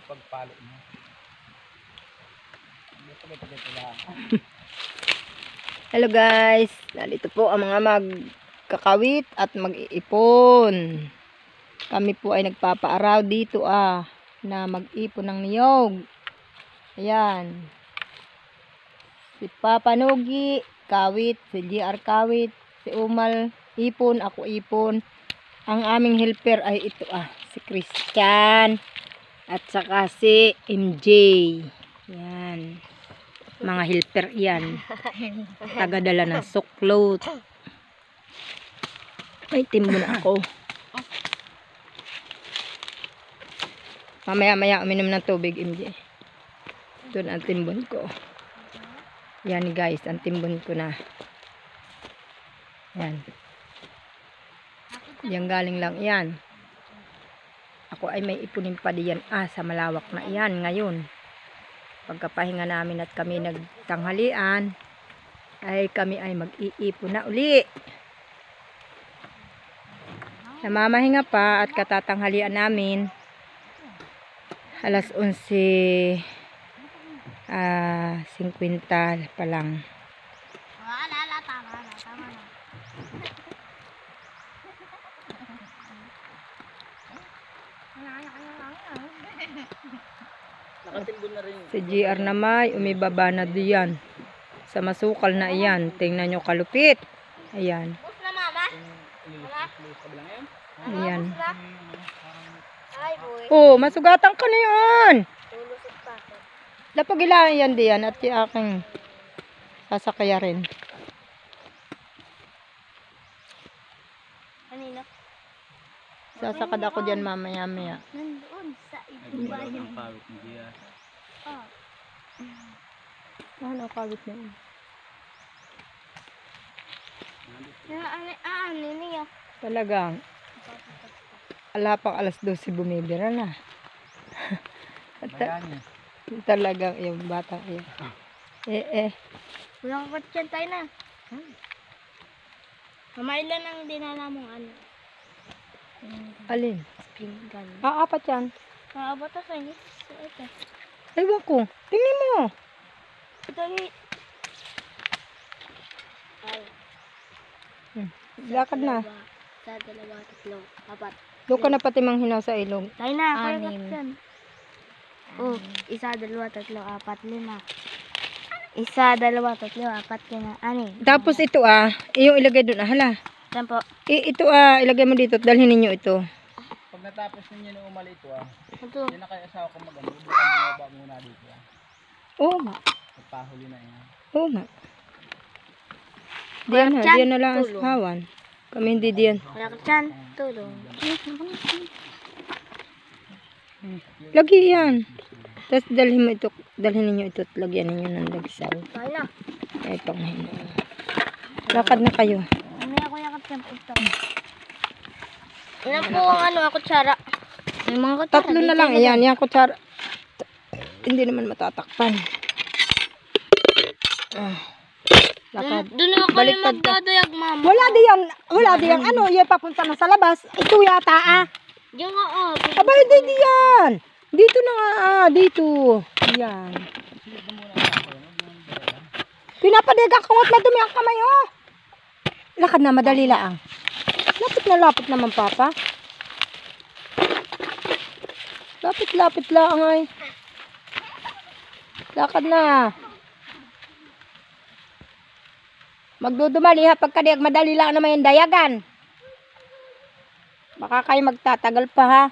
pagpalo mo. Ito lang. Hello guys, narito po ang mga magkakawit at mag-iipon. Kami po ay nagpapaaraw dito na mag-ipon ng niyog. Ayan. Si Papa Nugi, kawit, si GR kawit, si Umal, ipon, ako ipon. Ang aming helper ay ito si Christian at saka si MJ. Yan. Mga helper yan. Tagadala ng suklot. May timbo na ako. Mamaya uminom ng tubig, MJ. Ito na ang timbon ko. Yan guys, ang timbon ko na. Yan. Yan galing lang yan. Ako ay may ipunin pa diyan sa malawak na yan ngayon. Pagkapahinga namin at kami nagtanghalian, ay kami ay mag-iipon na uli. Namamahinga pa at katatanghalian namin. Alas 11:50 pa lang. Tama na. Nakatimbon na rin. Si GR na may umibaba na diyan. Sa masukal na iyan. Tingnan nyo kalupit. Ayan. Bus na mama? Ayan. Ay boy. Oh, masugatan ka na yan. Tulusot pa ako. Dapagilaan yan diyan at yung aking sasakaya rin. Kanina? Sasakad ako diyan mamaya. Nandoon sa ibabayan. Ang pawit ni Gia. Ano kawit na yun? Ano niya? Talagang alapang alas 12 bumibira na. Bayani. Talagang yung bata yun. Walang katyan tayo na. Mama, ilan ang dinala mong ano? Alin? Pinggan. Apat yan. Maabot na sa inyo. Ito. Ewan ko. Tingnan mo. Ito ay. Lakad na. Sa dalawa, tatlo, apat. Doon ka na pati manghinaw sa ilog. Tayo na, kaya Anim. katyan. Oh, isa, dalawa, tatlo, apat, lima. Isa, dalawa, tatlo, apat, lima, anim. Tapos ito yung ilagay doon. Hala. Saan po? Ito ilagay mo dito at dalhin ninyo ito. Pag natapos ninyo na umali ito Ito. yan na kayo asawa ko magano. Bumaba muna dito Oo nga. Magpahuli na yan. Oo nga. Diyan na lang ang tulong. sahawan. Kami hindi diyan. Wala katyan, tulong. Lagi yan. Tapos dalhin ninyo ito at lagyan ninyo ng lagsaw. Tayo na. Ay, panghinaw. Lakad na kayo. May ako yung katyan. Ito. Yan po ang kutsara. May mga kutsara. Tatlo na lang. Ayan, yan kutsara. Hindi naman matatakpan. Lakad. Doon ako yung Baliktad ka. magdadayag, mama. Wala diyan. Ano, yan papunta na sa labas. Ito yata Diyan nga, Aba, hindi diyan. Dito na nga, dito. Yan. Pinapadiga ko at madumi ang kamay, Lakad na, madali lang. Lapit naman, Papa. Lapit lang, ay. Lakad na. Magdudumali pagka madali lang naman yung dayagan. Baka kayo magtatagal pa